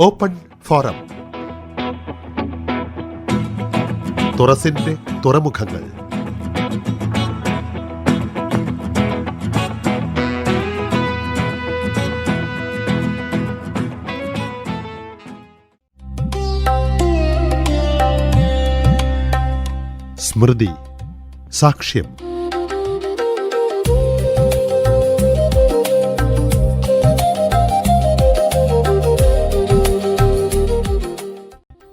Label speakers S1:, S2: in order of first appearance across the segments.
S1: Open forum. തുറസിന്റെ തുറമുഖങ്ങൾ. സ്മൃതി, സാക്ഷ്യം.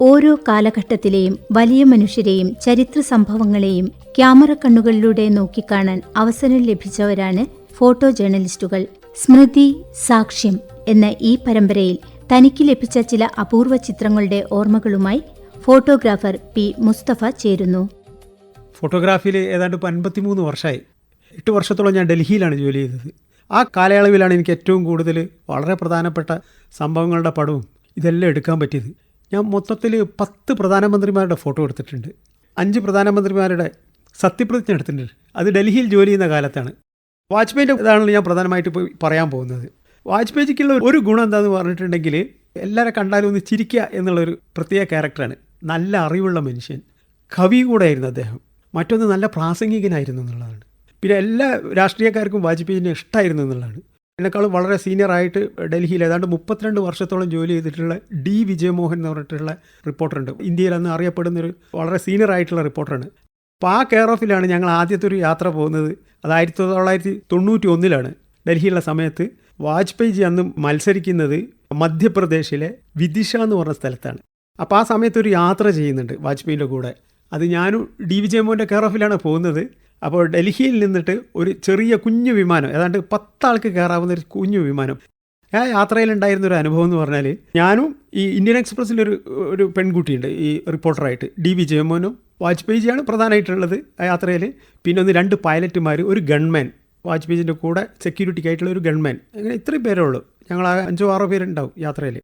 S2: ഓരോ കാലഘട്ടത്തിലെയും വലിയ മനുഷ്യരെയും ചരിത്ര സംഭവങ്ങളെയും ക്യാമറ കണ്ണുകളിലൂടെ നോക്കിക്കാണാൻ അവസരം ലഭിച്ചവരാണ് ഫോട്ടോ ജേർണലിസ്റ്റുകൾ. സ്മൃതി, സാക്ഷ്യം എന്ന ഈ പരമ്പരയിൽ തനിക്ക് ലഭിച്ച ചില അപൂർവ ചിത്രങ്ങളുടെ ഓർമ്മകളുമായി ഫോട്ടോഗ്രാഫർ പി. മുസ്തഫ ചേരുന്നു.
S3: ഫോട്ടോഗ്രാഫിയിൽ ഏതാണ്ട് 53 വർഷമായി. 8 വർഷത്തോളം ഞാൻ ഡൽഹിയിലാണ് ജോലി ചെയ്തത്. ആ കാലയളവിലാണ് എനിക്ക് ഏറ്റവും കൂടുതൽ വളരെ പ്രധാനപ്പെട്ട സംഭവങ്ങളുടെ പടവും ഇതെല്ലാം എടുക്കാൻ പറ്റിയത്. ഞാൻ മൊത്തത്തിൽ 10 പ്രധാനമന്ത്രിമാരുടെ ഫോട്ടോ എടുത്തിട്ടുണ്ട്. 5 പ്രധാനമന്ത്രിമാരുടെ സത്യപ്രതിജ്ഞ എടുത്തിട്ടുണ്ട്. അത് ഡൽഹിയിൽ ജോലി ചെയ്യുന്ന കാലത്താണ്. വാജ്പേയിൻ്റെ ഇതാണല്ലോ ഞാൻ പ്രധാനമായിട്ട് ഇപ്പോൾ പറയാൻ പോകുന്നത്. വാജ്പേയിക്കുള്ള ഒരു ഗുണം എന്താണെന്ന് പറഞ്ഞിട്ടുണ്ടെങ്കിൽ എല്ലാവരെ കണ്ടാലും ഒന്ന് ചിരിക്കുക എന്നുള്ളൊരു പ്രത്യേക ക്യാരക്ടറാണ്. നല്ല അറിവുള്ള മനുഷ്യൻ, കവി കൂടെ ആയിരുന്നു അദ്ദേഹം. മറ്റൊന്ന് നല്ല പ്രാസംഗികനായിരുന്നു എന്നുള്ളതാണ്. പിന്നെ എല്ലാ രാഷ്ട്രീയക്കാർക്കും വാജ്പേയിനെ ഇഷ്ടമായിരുന്നു എന്നുള്ളതാണ്. എന്നെക്കാളും വളരെ സീനിയറായിട്ട് ഡൽഹിയിൽ ഏതാണ്ട് 32 വർഷത്തോളം ജോലി ചെയ്തിട്ടുള്ള ഡി വിജയമോഹൻ എന്ന് പറഞ്ഞിട്ടുള്ള റിപ്പോർട്ടറുണ്ട്. ഇന്ത്യയിൽ അന്ന് അറിയപ്പെടുന്നൊരു വളരെ സീനിയറായിട്ടുള്ള റിപ്പോർട്ടറാണ്. അപ്പോൾ ആ കെയർ ഓഫിലാണ് ഞങ്ങൾ ആദ്യത്തെ ഒരു യാത്ര പോകുന്നത്. അത് 1991 ഡൽഹിയുള്ള സമയത്ത്. വാജ്പേയി അന്ന് മത്സരിക്കുന്നത് മധ്യപ്രദേശിലെ വിദിഷ എന്ന് പറഞ്ഞ സ്ഥലത്താണ്. അപ്പോൾ ആ സമയത്ത് ഒരു യാത്ര ചെയ്യുന്നുണ്ട് വാജ്പേയിൻ്റെ കൂടെ. അത് ഞാനും ഡി വിജയമോഹൻ്റെ കെയർ ഓഫിലാണ് പോകുന്നത്. അപ്പോൾ ഡൽഹിയിൽ നിന്നിട്ട് ഒരു ചെറിയ കുഞ്ഞു വിമാനം, ഏതാണ്ട് 10 ആൾക്ക് കയറാവുന്ന ഒരു കുഞ്ഞു വിമാനം. ആ യാത്രയിലുണ്ടായിരുന്ന ഒരു അനുഭവം എന്ന് പറഞ്ഞാൽ, ഞാനും ഈ ഇന്ത്യൻ എക്സ്പ്രസ്സിൻ്റെ ഒരു പെൺകുട്ടിയുണ്ട് ഈ റിപ്പോർട്ടറായിട്ട്, ഡി വിജയമോഹനും വാജ്പേയിജിയാണ് പ്രധാനമായിട്ടുള്ളത് ആ യാത്രയിൽ. പിന്നെ 2 പൈലറ്റുമാർ, ഒരു ഗൺമാൻ, വാജ്പേയിജിൻ്റെ കൂടെ സെക്യൂരിറ്റിക്കായിട്ടുള്ള ഒരു ഗൺമാൻ. അങ്ങനെ ഇത്രയും പേരേ ഉള്ളൂ. ഞങ്ങൾ 5-6 പേരുണ്ടാവും യാത്രയിൽ.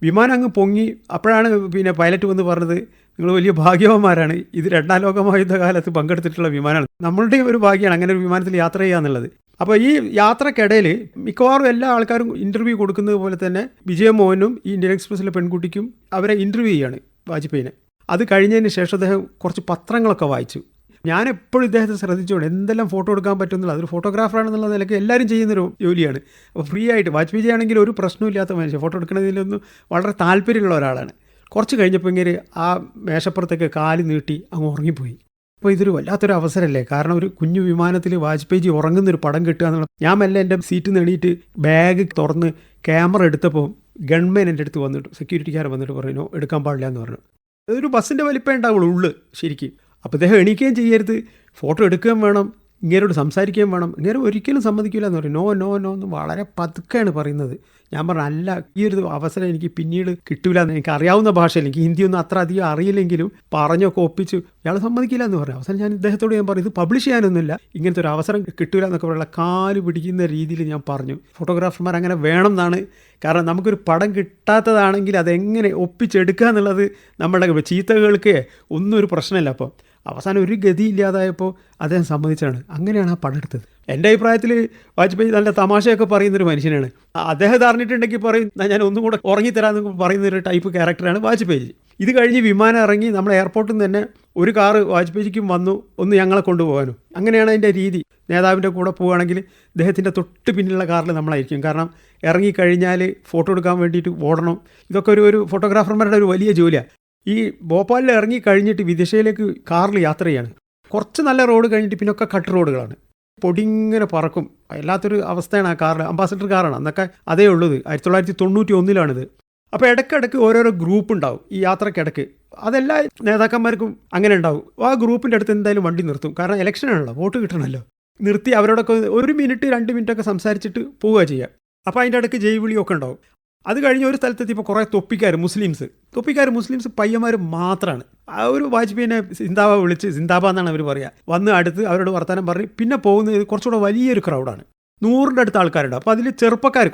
S3: വിമാനം അങ്ങ് പൊങ്ങി. അപ്പോഴാണ് പിന്നെ പൈലറ്റ് വന്ന് പറഞ്ഞത്, നിങ്ങൾ വലിയ ഭാഗ്യവാന്മാരാണ്, ഇത് 2ാം ലോകമഹായുദ്ധ കാലത്ത് പങ്കെടുത്തിട്ടുള്ള വിമാനമാണ്. നമ്മളുടെ ഒരു ഭാഗ്യമാണ് അങ്ങനെ ഒരു വിമാനത്തിൽ യാത്ര ചെയ്യുക എന്നുള്ളത്. അപ്പോൾ ഈ യാത്രക്കിടയിൽ മിക്കവാറും എല്ലാ ആൾക്കാരും ഇൻ്റർവ്യൂ കൊടുക്കുന്നത് പോലെ തന്നെ വിജയമോഹനും ഈ ഇന്ത്യൻ എക്സ്പ്രസ്സിലെ പെൺകുട്ടിക്കും അവരെ ഇൻ്റർവ്യൂ ചെയ്യുകയാണ് വാജ്പേയിനെ. അത് കഴിഞ്ഞതിന് ശേഷം അദ്ദേഹം കുറച്ച് പത്രങ്ങളൊക്കെ വായിച്ചു. ഞാൻ എപ്പോഴും ഇദ്ദേഹത്തെ ശ്രദ്ധിച്ചുകൊണ്ട് എന്തെല്ലാം ഫോട്ടോ എടുക്കാൻ പറ്റുന്നില്ല. അതൊരു ഫോട്ടോഗ്രാഫറാണെന്നുള്ള നിലയ്ക്ക് എല്ലാവരും ചെയ്യുന്നൊരു ജോലിയാണ്. അപ്പോൾ ഫ്രീ ആയിട്ട്, വാജ്പേയി ആണെങ്കിൽ ഒരു പ്രശ്നമില്ലാത്ത മനുഷ്യൻ, ഫോട്ടോ എടുക്കുന്നതിലൊന്നും വളരെ താല്പര്യമുള്ള ഒരാളാണ്. കുറച്ച് കഴിഞ്ഞപ്പോൾ ഇങ്ങനെ ആ മേശപ്പുറത്തേക്ക് കാല് നീട്ടി അങ്ങ് ഉറങ്ങിപ്പോയി. അപ്പോൾ ഇതൊരു വല്ലാത്തൊരു അവസരമല്ലേ, കാരണം ഒരു കുഞ്ഞു വിമാനത്തിൽ വാജ്പേയി ഉറങ്ങുന്നൊരു പടം കിട്ടുക എന്നുള്ള. ഞാൻ മെല്ലെ എൻ്റെ സീറ്റിൽ നിന്ന് എണീറ്റ് ബാഗ് തുറന്ന് ക്യാമറ എടുത്തപ്പോൾ ഗൺമാൻ എൻ്റെ അടുത്ത് വന്നിട്ട്, സെക്യൂരിറ്റിക്കാരൻ വന്നിട്ട് പറഞ്ഞു എടുക്കാൻ പാടില്ല എന്ന് പറഞ്ഞു. അതൊരു ബസ്സിൻ്റെ വലിപ്പമേ ഉണ്ടാവുള്ളൂ ഉള്ളു ശരിക്കും. അപ്പോൾ അദ്ദേഹം എണീക്കുകയും ചെയ്യരുത്, ഫോട്ടോ എടുക്കുകയും വേണം, ഇങ്ങേരോട് സംസാരിക്കുകയും വേണം. ഇങ്ങനെ ഒരിക്കലും സമ്മതിക്കില്ല എന്ന് പറയും. നോ നോ നോ എന്ന് വളരെ പതുക്കെയാണ് പറയുന്നത്. ഞാൻ പറഞ്ഞു, അല്ല, ഈ ഒരു അവസരം എനിക്ക് പിന്നീട് കിട്ടില്ല എന്ന് എനിക്ക് അറിയാവുന്ന ഭാഷയിൽ, എനിക്ക് ഹിന്ദിയൊന്നും അത്ര അധികം അറിയില്ലെങ്കിലും പറഞ്ഞൊക്കെ ഒപ്പിച്ചു ഇയാൾ സമ്മതിക്കില്ല എന്ന് പറഞ്ഞു. അവസാനം ഞാൻ ഇദ്ദേഹത്തോട് ഞാൻ പറഞ്ഞു, ഇത് പബ്ലിഷ് ചെയ്യാനൊന്നുമില്ല, ഇങ്ങനത്തെ ഒരു അവസരം കിട്ടില്ല എന്നൊക്കെ പറയുള്ള കാല് പിടിക്കുന്ന രീതിയിൽ ഞാൻ പറഞ്ഞു. ഫോട്ടോഗ്രാഫർമാർ അങ്ങനെ വേണം എന്നാണ്. കാരണം നമുക്കൊരു പടം കിട്ടാത്തതാണെങ്കിൽ അതെങ്ങനെ ഒപ്പിച്ചെടുക്കുക എന്നുള്ളത് നമ്മുടെ ചീത്തകൾക്ക് ഒന്നും ഒരു പ്രശ്നമില്ല. അപ്പോൾ അവസാനം ഒരു ഗതിയില്ലാതായപ്പോൾ അദ്ദേഹം സമ്മതിച്ചാണ്. അങ്ങനെയാണ് ആ പടം എടുത്തത്. എൻ്റെ അഭിപ്രായത്തിൽ വാജ്പേയി നല്ല തമാശയൊക്കെ പറയുന്നൊരു മനുഷ്യനാണ്. അദ്ദേഹം അറിഞ്ഞിട്ടുണ്ടെങ്കിൽ പറയും, ഞാൻ ഒന്നും കൂടെ ഉറങ്ങിത്തരാമെന്ന് പറയുന്നൊരു ടൈപ്പ് ക്യാരക്ടറാണ് വാജ്പേയി. ഇത് കഴിഞ്ഞ് വിമാനം ഇറങ്ങി നമ്മൾ എയർപോർട്ടിൽ നിന്ന് തന്നെ ഒരു കാറ് വാജ്പേയിക്കും വന്നു, ഒന്ന് ഞങ്ങളെ കൊണ്ടുപോകാനും. അങ്ങനെയാണ് അതിൻ്റെ രീതി. നേതാവിൻ്റെ കൂടെ പോവുകയാണെങ്കിൽ അദ്ദേഹത്തിൻ്റെ തൊട്ട് പിന്നിലുള്ള കാറിൽ നമ്മളായിരിക്കും. കാരണം ഇറങ്ങിക്കഴിഞ്ഞാൽ ഫോട്ടോ എടുക്കാൻ വേണ്ടിയിട്ട് ഓടണം. ഇതൊക്കെ ഒരു ഫോട്ടോഗ്രാഫർമാരുടെ ഒരു വലിയ ജോലിയാണ്. ഈ ഭോപ്പാലിൽ ഇറങ്ങി കഴിഞ്ഞിട്ട് വിദിഷയിലേക്ക് കാറിൽ യാത്ര ചെയ്യാണ്. കുറച്ച് നല്ല റോഡ് കഴിഞ്ഞിട്ട് പിന്നൊക്കെ കട്ട് റോഡുകളാണ്. പൊടിങ്ങനെ പറക്കും. വല്ലാത്തൊരു അവസ്ഥയാണ് ആ കാറിൽ. അംബാസഡർ കാറാണ് അന്നൊക്കെ അതേ ഉള്ളത്. 1991 അപ്പോൾ ഇടയ്ക്കിടയ്ക്ക് ഓരോരോ ഗ്രൂപ്പ് ഉണ്ടാവും ഈ യാത്രക്കിടയ്ക്ക്. അതെല്ലാ നേതാക്കന്മാർക്കും അങ്ങനെ ഉണ്ടാവും. ആ ഗ്രൂപ്പിൻ്റെ അടുത്ത് എന്തായാലും വണ്ടി നിർത്തും. കാരണം ഇലക്ഷനാണല്ലോ, വോട്ട് കിട്ടണമല്ലോ. നിർത്തി അവരോടൊക്കെ 1 മിനിറ്റ് 2 മിനിറ്റൊക്കെ സംസാരിച്ചിട്ട് പോവുക ചെയ്യുക. അപ്പോൾ അതിൻ്റെ ഇടയ്ക്ക് ജയ് വിളിയൊക്കെ ഉണ്ടാവും. അത് കഴിഞ്ഞ് ഒരു സ്ഥലത്തെത്തിയപ്പോൾ കുറേ തൊപ്പിക്കാർ മുസ്ലിംസ് പയ്യന്മാർ മാത്രമാണ്. ആ ഒരു വാജ്പേയിനെ സിന്ദാബ വിളിച്ച്, സിന്ദാബ എന്നാണ് അവർ പറയുക, വന്ന് അടുത്ത് അവരോട് വർത്തമാനം പറഞ്ഞ് പിന്നെ പോകുന്നത് കുറച്ചുകൂടെ വലിയൊരു ക്രൗഡാണ്. 100ൻ്റെ അടുത്ത ആൾക്കാരുണ്ട്. അപ്പോൾ അതിൽ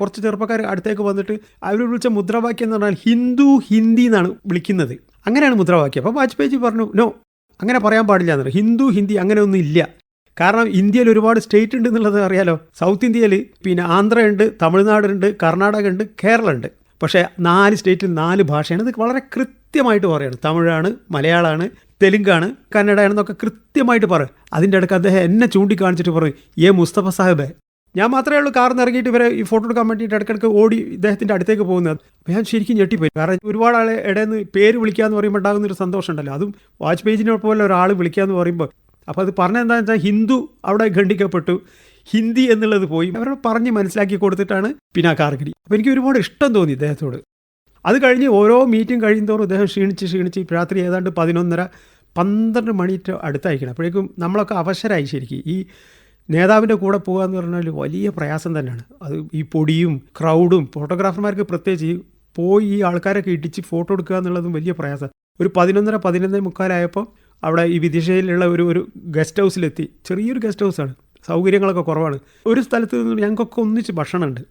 S3: കുറച്ച് ചെറുപ്പക്കാർ അടുത്തേക്ക് വന്നിട്ട് അവർ വിളിച്ച മുദ്രാവാക്യം എന്ന് പറഞ്ഞാൽ ഹിന്ദി എന്നാണ് വിളിക്കുന്നത്. അങ്ങനെയാണ് മുദ്രാവാക്യം. അപ്പോൾ വാജ്പേയി പറഞ്ഞു, നോ, അങ്ങനെ പറയാൻ പാടില്ല എന്ന്. ഹിന്ദി അങ്ങനെയൊന്നും ഇല്ല. കാരണം ഇന്ത്യയിൽ ഒരുപാട് സ്റ്റേറ്റ് ഉണ്ട് എന്നുള്ളത് അറിയാലോ. സൗത്ത് ഇന്ത്യയിൽ പിന്നെ ആന്ധ്രയുണ്ട്, തമിഴ്നാടുണ്ട്, കർണാടക ഉണ്ട്, കേരള ഉണ്ട്. പക്ഷേ 4 സ്റ്റേറ്റിൽ 4 ഭാഷയാണ്. ഇത് വളരെ കൃത്യമായിട്ട് പറയുകയാണ്. തമിഴാണ്, മലയാളമാണ്, തെലുങ്കാണ്, കന്നഡയാണെന്നൊക്കെ കൃത്യമായിട്ട് പറയും. അതിൻ്റെ ഇടയ്ക്ക് അദ്ദേഹം എന്നെ ചൂണ്ടിക്കാണിച്ചിട്ട് പറയും, മുസ്തഫ സാഹിബേ. ഞാൻ മാത്രമേ ഉള്ളൂ കാറിൽ നിന്ന് ഇറങ്ങിയിട്ട് ഇവരെ ഈ ഫോട്ടോ എടുക്കാൻ വേണ്ടിയിട്ട് ഇടയ്ക്കിടയ്ക്ക് ഓടി ഇദ്ദേഹത്തിൻ്റെ അടുത്തേക്ക് പോകുന്നത്. അപ്പോൾ ഞാൻ ശരിക്കും ഞെട്ടിപ്പോയി. കാരണം ഒരുപാട് ആളെ ഇടയിൽ നിന്ന് പേര് വിളിക്കുക എന്ന് പറയുമ്പോൾ ഉണ്ടാകുന്നൊരു സന്തോഷം ഉണ്ടല്ലോ. അതും വാജ്പേയിജിനെ പോലെ ഒരാൾ വിളിക്കുക എന്ന് പറയുമ്പോൾ, അപ്പോൾ അത് പറഞ്ഞെന്താണെന്ന് വെച്ചാൽ ഹിന്ദു അവിടെ ഖണ്ഡിക്കപ്പെട്ടു, ഹിന്ദി എന്നുള്ളത് പോയി. അവരോട് പറഞ്ഞ് മനസ്സിലാക്കി കൊടുത്തിട്ടാണ് പിന്നെ ആ കാർ കിട്ടി. അപ്പോൾ എനിക്ക് ഒരുപാട് ഇഷ്ടം തോന്നി ഇദ്ദേഹത്തോട്. അത് കഴിഞ്ഞ് ഓരോ മീറ്റിംഗ് കഴിയുന്തോറും ഇദ്ദേഹം ക്ഷീണിച്ച് രാത്രി ഏതാണ്ട് 11:30-12 മണിക്ക് അടുത്തായിരിക്കണം. അപ്പോഴേക്കും നമ്മളൊക്കെ അവശരായി. ശരിക്കും ഈ നേതാവിൻ്റെ കൂടെ പോകുക എന്ന് പറഞ്ഞാൽ വലിയ പ്രയാസം തന്നെയാണ്. അത് ഈ പൊടിയും ക്രൗഡും ഫോട്ടോഗ്രാഫർമാർക്ക് പ്രത്യേകിച്ച് പോയി ഈ ആൾക്കാരൊക്കെ ഇടിച്ച് ഫോട്ടോ എടുക്കുക എന്നുള്ളതും വലിയ പ്രയാസം. ഒരു 11:30-11:45 അവിടെ ഈ വിദിശയിലുള്ള ഒരു ഗസ്റ്റ് ഹൗസിലെത്തി. ചെറിയൊരു ഗസ്റ്റ് ഹൗസാണ്, സൗകര്യങ്ങളൊക്കെ കുറവാണ്. ഒരു സ്ഥലത്ത് നിന്ന് ഞങ്ങൾക്കൊക്കെ ഒന്നിച്ച് ഭക്ഷണമുണ്ട്.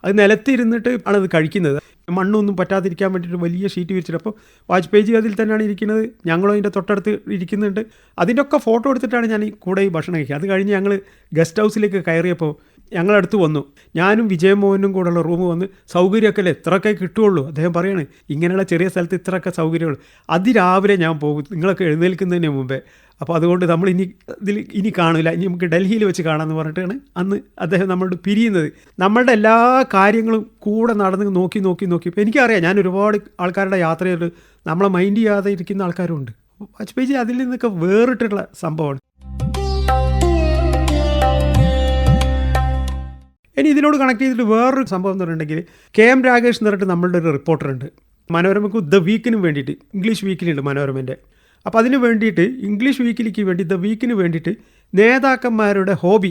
S3: അത് നിലത്തിരുന്നിട്ട് ആണ് അത് കഴിക്കുന്നത്. മണ്ണൊന്നും പറ്റാതിരിക്കാൻ വേണ്ടിയിട്ട് വലിയ ഷീറ്റ് വിരിച്ചിട്ട്. അപ്പോൾ വാജ്പേയിജി അതിൽ തന്നെയാണ് ഇരിക്കുന്നത്, ഞങ്ങളും അതിൻ്റെ തൊട്ടടുത്ത് ഇരിക്കുന്നുണ്ട്. അതിൻ്റെ ഒക്കെ ഫോട്ടോ എടുത്തിട്ടാണ് ഞാൻ ഈ കൂടെ ഈ ഭക്ഷണം കഴിക്കുക. അത് കഴിഞ്ഞ് ഞങ്ങൾ ഗസ്റ്റ് ഹൗസിലേക്ക് കയറിയപ്പോൾ ഞങ്ങളടുത്ത് വന്നു. ഞാനും വിജയമോഹനും കൂടെയുള്ള റൂം വന്ന്, സൗകര്യമൊക്കെ അല്ലേ, ഇത്രയൊക്കെ കിട്ടുകയുള്ളൂ. അദ്ദേഹം പറയാണ്, ഇങ്ങനെയുള്ള ചെറിയ സ്ഥലത്ത് ഇത്രയൊക്കെ സൗകര്യമുള്ളൂ. അതിരാവിലെ ഞാൻ പോകും, നിങ്ങളൊക്കെ എഴുന്നേൽക്കുന്നതിന് മുമ്പേ. അപ്പോൾ അതുകൊണ്ട് നമ്മൾ ഇനി കാണില്ല, ഇനി നമുക്ക് ഡൽഹിയിൽ വെച്ച് കാണാമെന്ന് പറഞ്ഞിട്ടാണ് അന്ന് അദ്ദേഹം നമ്മളോട് പിരിയുന്നത്. നമ്മളുടെ എല്ലാ കാര്യങ്ങളും കൂടെ നടന്ന് നോക്കി. ഇപ്പോൾ എനിക്കറിയാം, ഞാൻ ഒരുപാട് ആൾക്കാരുടെ യാത്രയിൽ നമ്മളെ മൈൻഡ് ചെയ്യാതെ ഇരിക്കുന്ന ആൾക്കാരുണ്ട്. വാജ്പേയിജി അതിൽ നിന്നൊക്കെ വേറിട്ടുള്ള സംഭവമാണ്. ഇനി ഇതിനോട് കണക്ട് ചെയ്തിട്ട് വേറൊരു സംഭവം എന്ന് പറഞ്ഞിട്ടുണ്ടെങ്കിൽ, KM രാഗേഷ് എന്ന് പറഞ്ഞിട്ട് നമ്മളുടെ ഒരു റിപ്പോർട്ടറുണ്ട്. മനോരമയ്ക്ക് ദ വീക്കിന് വേണ്ടിയിട്ട്, ഇംഗ്ലീഷ് വീക്കിലുണ്ട് മനോരമൻ്റെ. അപ്പോൾ അതിന് വേണ്ടിയിട്ട് ഇംഗ്ലീഷ് വീക്കിലേക്ക് വേണ്ടി ദ വീക്കിന് വേണ്ടിയിട്ട് നേതാക്കന്മാരുടെ ഹോബി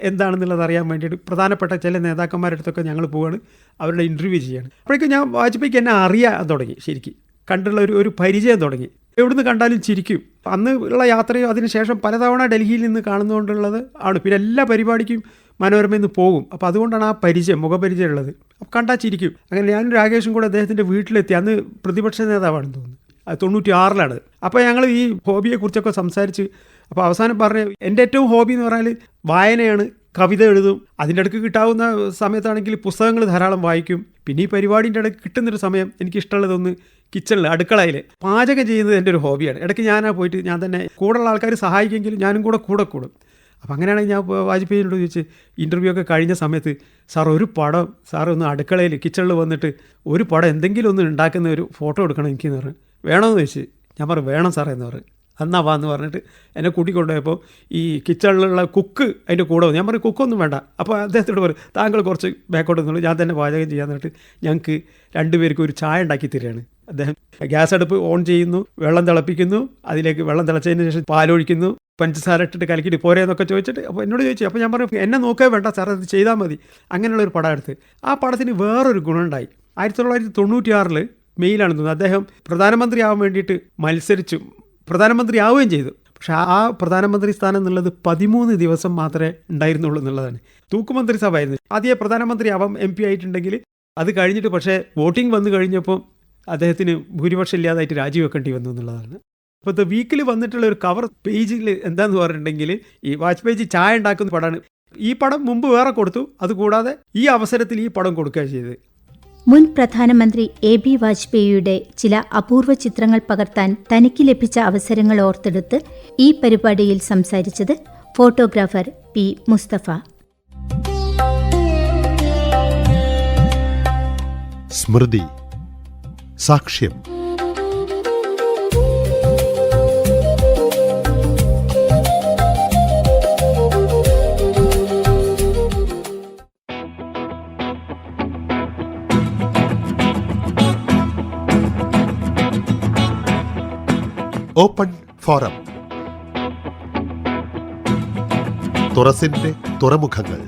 S3: എന്താണെന്നുള്ളത് അറിയാൻ വേണ്ടിയിട്ട് പ്രധാനപ്പെട്ട ചില നേതാക്കന്മാരുടെ അടുത്തൊക്കെ ഞങ്ങൾ പോവുകയാണ്, അവരുടെ ഇൻ്റർവ്യൂ ചെയ്യാണ്. അപ്പോഴേക്കും ഞാൻ വാജ്പേയിക്ക് എന്നെ അറിയാൻ തുടങ്ങി. ശരിക്കും കണ്ടുള്ള ഒരു പരിചയം തുടങ്ങി. എവിടുന്ന് കണ്ടാലും ചിരിക്കും. അന്ന് ഉള്ള യാത്രയും അതിനുശേഷം പലതവണ ഡൽഹിയിൽ നിന്ന് കാണുന്നതുകൊണ്ടുള്ളത് ആണ്. പിന്നെ എല്ലാ പരിപാടിക്കും മനോരമയിൽ നിന്ന് പോകും. അപ്പോൾ അതുകൊണ്ടാണ് ആ മുഖപരിചയം ഉള്ളത്. അപ്പോൾ കണ്ടാൽ ചിരിക്കും. അങ്ങനെ ഞാനും രാകേഷും കൂടെ അദ്ദേഹത്തിൻ്റെ വീട്ടിലെത്തി. അന്ന് പ്രതിപക്ഷ നേതാവാണെന്ന് തോന്നുന്നു, 96-ലാണ്. അപ്പോൾ ഞങ്ങൾ ഈ ഹോബിയെക്കുറിച്ചൊക്കെ സംസാരിച്ച്, അപ്പോൾ അവസാനം പറഞ്ഞ എൻ്റെ ഏറ്റവും ഹോബി എന്ന് പറഞ്ഞാൽ വായനയാണ്, കവിത എഴുതും. അതിൻ്റെ ഇടയ്ക്ക് കിട്ടാവുന്ന സമയത്താണെങ്കിൽ പുസ്തകങ്ങൾ ധാരാളം വായിക്കും. പിന്നെ ഈ പരിപാടിൻ്റെ ഇടയ്ക്ക് കിട്ടുന്നൊരു സമയം എനിക്കിഷ്ടമുള്ളതൊന്ന് കിച്ചണിൽ, അടുക്കളയിൽ പാചകം ചെയ്യുന്നത് എൻ്റെ ഒരു ഹോബിയാണ്. ഇടയ്ക്ക് പോയിട്ട് ഞാൻ തന്നെ കൂടെയുള്ള ആൾക്കാർ സഹായിക്കുമെങ്കിലും ഞാനും കൂടെ കൂടും. അപ്പോൾ അങ്ങനെയാണെങ്കിൽ ഞാൻ വാജ്പേയിനോട് ചോദിച്ച്, ഇൻ്റർവ്യൂ ഒക്കെ കഴിഞ്ഞ സമയത്ത്, സാർ ഒരു പടം, സാർ ഒന്ന് അടുക്കളയിൽ കിച്ചണിൽ വന്നിട്ട് ഒരു പടം എന്തെങ്കിലും ഒന്ന് ഉണ്ടാക്കുന്ന ഒരു ഫോട്ടോ എടുക്കണം എനിക്കെന്ന് പറഞ്ഞു. വേണമെന്ന് ചോദിച്ച്. ഞാൻ പറഞ്ഞു വേണം സാറേ എന്ന് പറഞ്ഞു. എന്നാ വാ എന്ന് പറഞ്ഞിട്ട് എന്നെ കൂട്ടിക്കൊണ്ടുപോയപ്പോൾ ഈ കിച്ചണിലുള്ള കുക്ക് അതിൻ്റെ കൂടെ വന്നു. ഞാൻ പറഞ്ഞു കുക്കൊന്നും വേണ്ട. അപ്പോൾ അദ്ദേഹത്തോട് പറയും, താങ്കൾ കുറച്ച് ബാക്കോട്ട് നിന്നുള്ളൂ, ഞാൻ തന്നെ പാചകം ചെയ്യാൻ പറഞ്ഞിട്ട് ഞങ്ങൾക്ക് 2 പേർക്കും ഒരു ചായ ഉണ്ടാക്കി തരികയാണ്. അദ്ദേഹം ഗ്യാസ് അടുപ്പ് ഓൺ ചെയ്യുന്നു, വെള്ളം തിളപ്പിക്കുന്നു, അതിലേക്ക് വെള്ളം തിളച്ചതിന് ശേഷം പാലൊഴിക്കുന്നു, പഞ്ചസാര ഇട്ടിട്ട് കലക്കിയിട്ട് പോരേന്നൊക്കെ ചോദിച്ചിട്ട് അപ്പോൾ എന്നോട് ചോദിച്ചു. അപ്പോൾ ഞാൻ പറഞ്ഞു എന്നെ നോക്കേ വേണ്ട സാർ, അത് ചെയ്താൽ മതി. അങ്ങനെയുള്ളൊരു പടം എടുത്ത്. ആ പടത്തിന് വേറൊരു ഗുണമുണ്ടായി. 1996 മെയിലാണ് തോന്നുന്നത്, അദ്ദേഹം പ്രധാനമന്ത്രിയാവാൻ വേണ്ടിയിട്ട് മത്സരിച്ചു, പ്രധാനമന്ത്രിയാവുകയും ചെയ്തു. പക്ഷേ ആ പ്രധാനമന്ത്രി സ്ഥാനം എന്നുള്ളത് 13 ദിവസം മാത്രമേ ഉണ്ടായിരുന്നുള്ളൂ എന്നുള്ളതാണ്. തൂക്കുമന്ത്രി സഭ ആയിരുന്നു. ആദ്യം പ്രധാനമന്ത്രിയാവാം MP ആയിട്ടുണ്ടെങ്കിൽ, അത് കഴിഞ്ഞിട്ട് പക്ഷേ വോട്ടിംഗ് വന്നു കഴിഞ്ഞപ്പോൾ അദ്ദേഹത്തിന് ഭൂരിപക്ഷം ഇല്ലാതായിട്ട് രാജിവെക്കേണ്ടി വന്നു എന്നുള്ളതാണ്. അപ്പോൾ ദ വീക്കിൽ വന്നിട്ടുള്ള ഒരു കവർ പേജിൽ എന്താന്ന് പറഞ്ഞിട്ടുണ്ടെങ്കിൽ, ഈ വാജ്പേയിജി ചായ ഉണ്ടാക്കുന്ന പടമാണ്. ഈ പടം മുമ്പ് വേറെ കൊടുത്തു, അതുകൂടാതെ ഈ അവസരത്തിൽ ഈ പടം കൊടുക്കുക ചെയ്തത്.
S2: മുൻ പ്രധാനമന്ത്രി AB വാജ്പേയിയുടെ ചില അപൂർവ ചിത്രങ്ങൾ പകർത്താൻ തനിക്ക് ലഭിച്ച അവസരങ്ങൾ ഓർത്തെടുത്ത് ഈ പരിപാടിയിൽ സംസാരിച്ചത് ഫോട്ടോഗ്രാഫർ P. മുസ്തഫ.
S1: സ്മൃതി, സാക്ഷ്യം. Open forum. തുറസിന്റെ തുറമുഖങ്ങൾ.